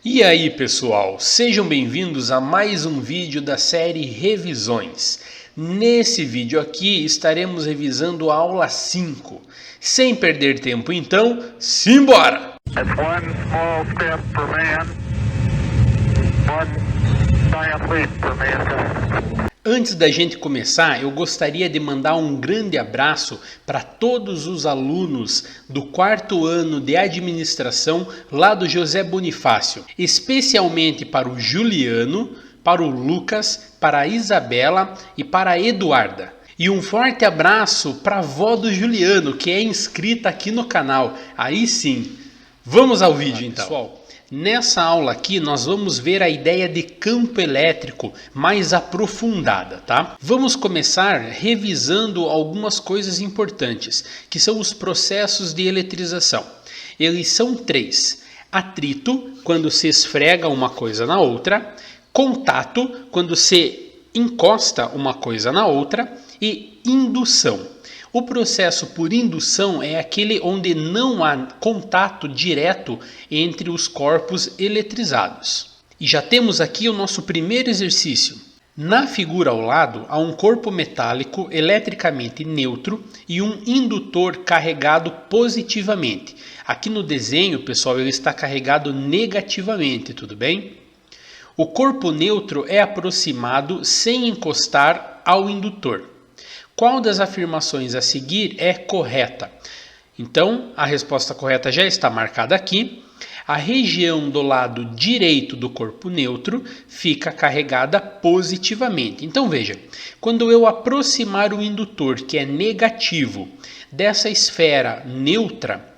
E aí pessoal, sejam bem-vindos a mais um vídeo da série Revisões. Nesse vídeo aqui estaremos revisando a aula 5. Sem perder tempo então, simbora! Antes da gente começar, eu gostaria de mandar um grande abraço para todos os alunos do 4º ano de administração lá do José Bonifácio, especialmente para o Juliano, para o Lucas, para a Isabela e para a Eduarda. E um forte abraço para a avó do Juliano, que é inscrita aqui no canal. Aí sim, vamos ao vídeo então. Pessoal, nessa aula aqui nós vamos ver a ideia de campo elétrico mais aprofundada, tá? Vamos começar revisando algumas coisas importantes, que são os processos de eletrização. Eles são 3. Atrito, quando se esfrega uma coisa na outra. Contato, quando se encosta uma coisa na outra. E indução. O processo por indução é aquele onde não há contato direto entre os corpos eletrizados. E já temos aqui o nosso primeiro exercício. Na figura ao lado há um corpo metálico eletricamente neutro e um indutor carregado positivamente. Aqui no desenho, pessoal, ele está carregado negativamente, tudo bem? O corpo neutro é aproximado sem encostar ao indutor. Qual das afirmações a seguir é correta? Então, a resposta correta já está marcada aqui. A região do lado direito do corpo neutro fica carregada positivamente. Então, veja, quando eu aproximar o indutor, que é negativo, dessa esfera neutra,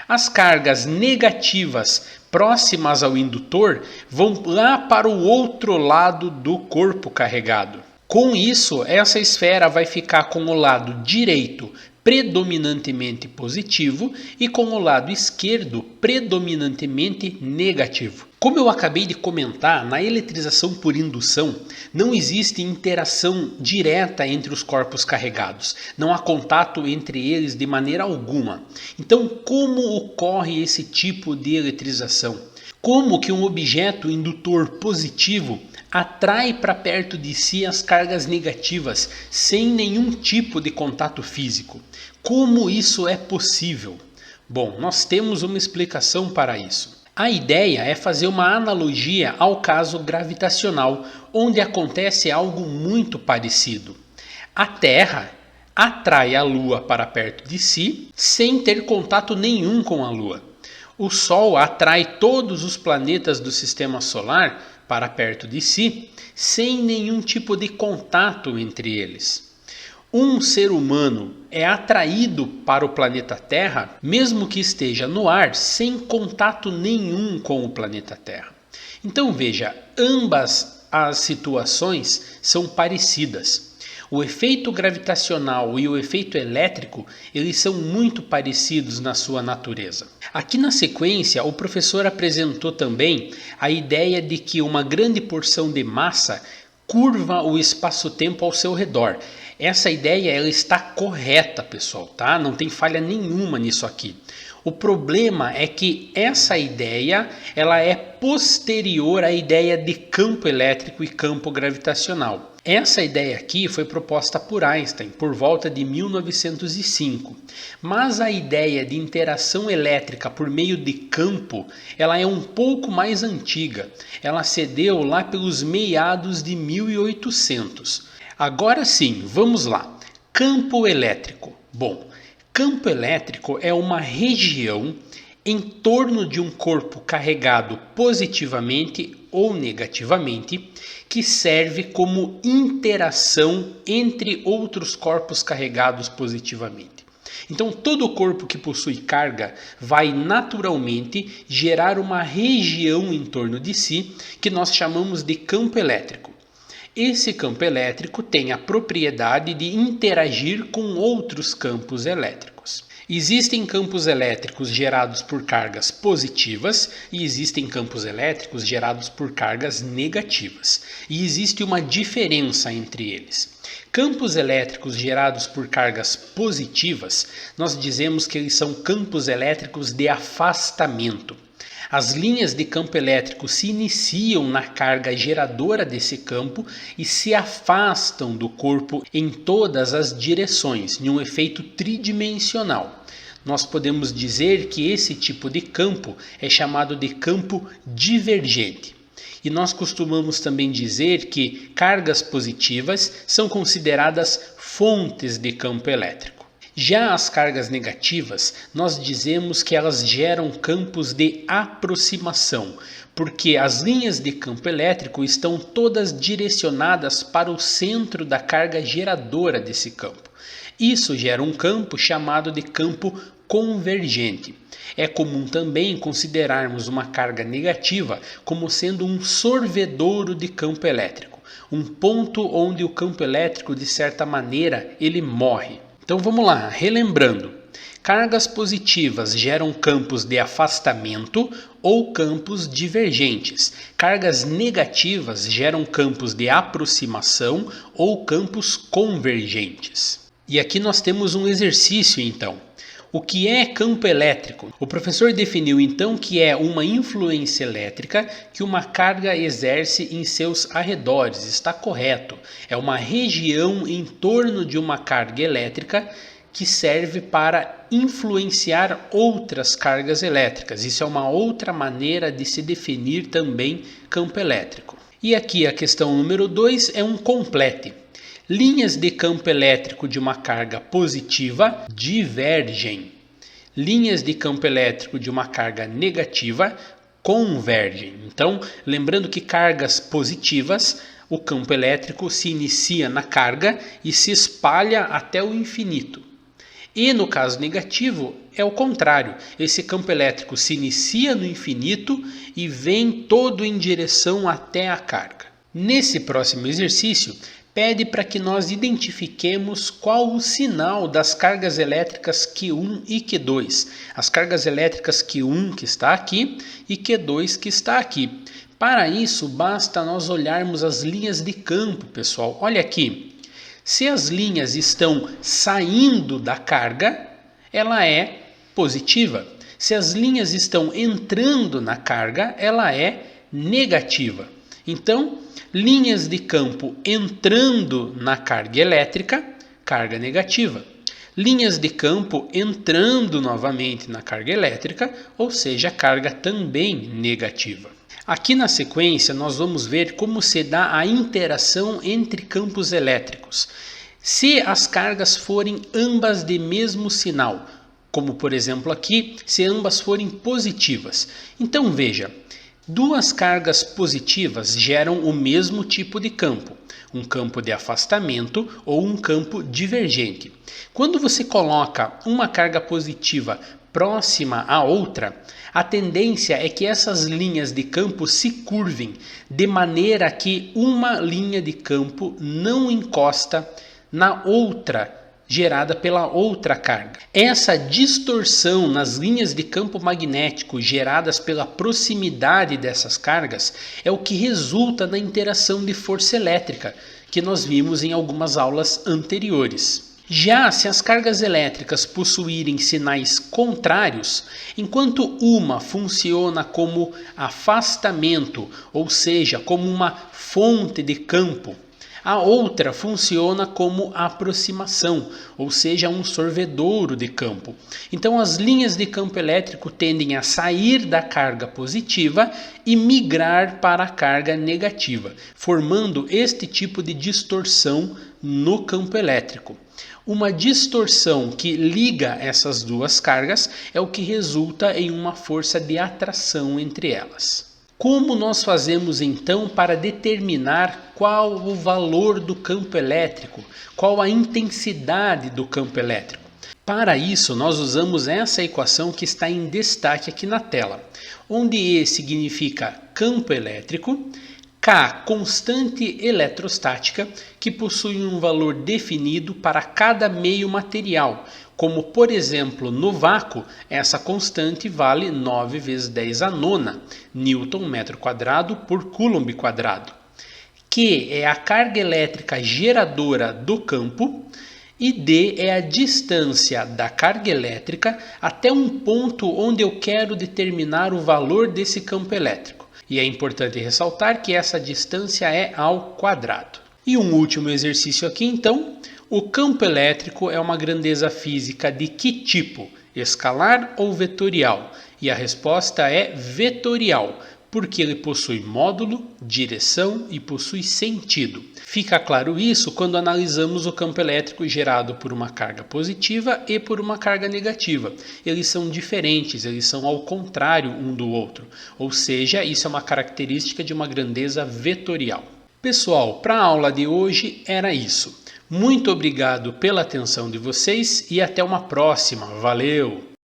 as cargas negativas próximas ao indutor vão lá para o outro lado do corpo carregado. Com isso, essa esfera vai ficar com o lado direito predominantemente positivo e com o lado esquerdo predominantemente negativo. Como eu acabei de comentar, na eletrização por indução não existe interação direta entre os corpos carregados. Não há contato entre eles de maneira alguma. Então, como ocorre esse tipo de eletrização? Como que um objeto indutor positivo atrai para perto de si as cargas negativas sem nenhum tipo de contato físico? Como isso é possível? Bom, nós temos uma explicação para isso. A ideia é fazer uma analogia ao caso gravitacional, onde acontece algo muito parecido. A Terra atrai a Lua para perto de si sem ter contato nenhum com a Lua. O Sol atrai todos os planetas do Sistema Solar para perto de si, sem nenhum tipo de contato entre eles. Um ser humano é atraído para o planeta Terra, mesmo que esteja no ar, sem contato nenhum com o planeta Terra. Então veja, ambas as situações são parecidas. O efeito gravitacional e o efeito elétrico, eles são muito parecidos na sua natureza. Aqui na sequência, o professor apresentou também a ideia de que uma grande porção de massa curva o espaço-tempo ao seu redor. Essa ideia ela está correta, pessoal, tá? Não tem falha nenhuma nisso aqui. O problema é que essa ideia ela é posterior à ideia de campo elétrico e campo gravitacional. Essa ideia aqui foi proposta por Einstein por volta de 1905, mas a ideia de interação elétrica por meio de campo, ela é um pouco mais antiga. Ela se deu lá pelos meados de 1800. Agora sim, vamos lá. Campo elétrico. Bom, campo elétrico é uma região em torno de um corpo carregado positivamente ou negativamente, que serve como interação entre outros corpos carregados positivamente. Então, todo corpo que possui carga vai naturalmente gerar uma região em torno de si que nós chamamos de campo elétrico. Esse campo elétrico tem a propriedade de interagir com outros campos elétricos. Existem campos elétricos gerados por cargas positivas e existem campos elétricos gerados por cargas negativas. E existe uma diferença entre eles. Campos elétricos gerados por cargas positivas, nós dizemos que eles são campos elétricos de afastamento. As linhas de campo elétrico se iniciam na carga geradora desse campo e se afastam do corpo em todas as direções, em um efeito tridimensional. Nós podemos dizer que esse tipo de campo é chamado de campo divergente. E nós costumamos também dizer que cargas positivas são consideradas fontes de campo elétrico. Já as cargas negativas, nós dizemos que elas geram campos de aproximação, porque as linhas de campo elétrico estão todas direcionadas para o centro da carga geradora desse campo. Isso gera um campo chamado de campo convergente. É comum também considerarmos uma carga negativa como sendo um sorvedouro de campo elétrico, um ponto onde o campo elétrico, de certa maneira, ele morre. Então vamos lá, relembrando. Cargas positivas geram campos de afastamento ou campos divergentes. Cargas negativas geram campos de aproximação ou campos convergentes. E aqui nós temos um exercício então. O que é campo elétrico? O professor definiu então que é uma influência elétrica que uma carga exerce em seus arredores. Está correto. É uma região em torno de uma carga elétrica que serve para influenciar outras cargas elétricas. Isso é uma outra maneira de se definir também campo elétrico. E aqui a questão número 2 é um complete. Linhas de campo elétrico de uma carga positiva divergem. Linhas de campo elétrico de uma carga negativa convergem. Então, lembrando que cargas positivas, o campo elétrico se inicia na carga e se espalha até o infinito. E no caso negativo, é o contrário. Esse campo elétrico se inicia no infinito e vem todo em direção até a carga. Nesse próximo exercício, pede para que nós identifiquemos qual o sinal das cargas elétricas Q1 e Q2. As cargas elétricas Q1 que está aqui e Q2 que está aqui. Para isso, basta nós olharmos as linhas de campo, pessoal. Olha aqui. Se as linhas estão saindo da carga, ela é positiva. Se as linhas estão entrando na carga, ela é negativa. Então, linhas de campo entrando na carga elétrica, carga negativa. Linhas de campo entrando novamente na carga elétrica, ou seja, carga também negativa. Aqui na sequência nós vamos ver como se dá a interação entre campos elétricos. Se as cargas forem ambas de mesmo sinal, como por exemplo aqui, se ambas forem positivas. Então veja, duas cargas positivas geram o mesmo tipo de campo, um campo de afastamento ou um campo divergente. Quando você coloca uma carga positiva próxima à outra, a tendência é que essas linhas de campo se curvem, de maneira que uma linha de campo não encosta na outra, gerada pela outra carga. Essa distorção nas linhas de campo magnético geradas pela proximidade dessas cargas é o que resulta na interação de força elétrica, que nós vimos em algumas aulas anteriores. Já se as cargas elétricas possuírem sinais contrários, enquanto uma funciona como afastamento, ou seja, como uma fonte de campo, a outra funciona como aproximação, ou seja, um sorvedouro de campo. Então as linhas de campo elétrico tendem a sair da carga positiva e migrar para a carga negativa, formando este tipo de distorção no campo elétrico. Uma distorção que liga essas duas cargas é o que resulta em uma força de atração entre elas. Como nós fazemos então para determinar qual o valor do campo elétrico, qual a intensidade do campo elétrico? Para isso, nós usamos essa equação que está em destaque aqui na tela, onde E significa campo elétrico, K, constante eletrostática, que possui um valor definido para cada meio material, como por exemplo no vácuo, essa constante vale 9 vezes 10 a nona Newton metro quadrado por Coulomb quadrado. Q é a carga elétrica geradora do campo E D é a distância da carga elétrica até um ponto onde eu quero determinar o valor desse campo elétrico. E é importante ressaltar que essa distância é ao quadrado. E um último exercício aqui então. O campo elétrico é uma grandeza física de que tipo? Escalar ou vetorial? E a resposta é vetorial, porque ele possui módulo, direção e possui sentido. Fica claro isso quando analisamos o campo elétrico gerado por uma carga positiva e por uma carga negativa. Eles são diferentes, eles são ao contrário um do outro. Ou seja, isso é uma característica de uma grandeza vetorial. Pessoal, para a aula de hoje era isso. Muito obrigado pela atenção de vocês e até uma próxima. Valeu!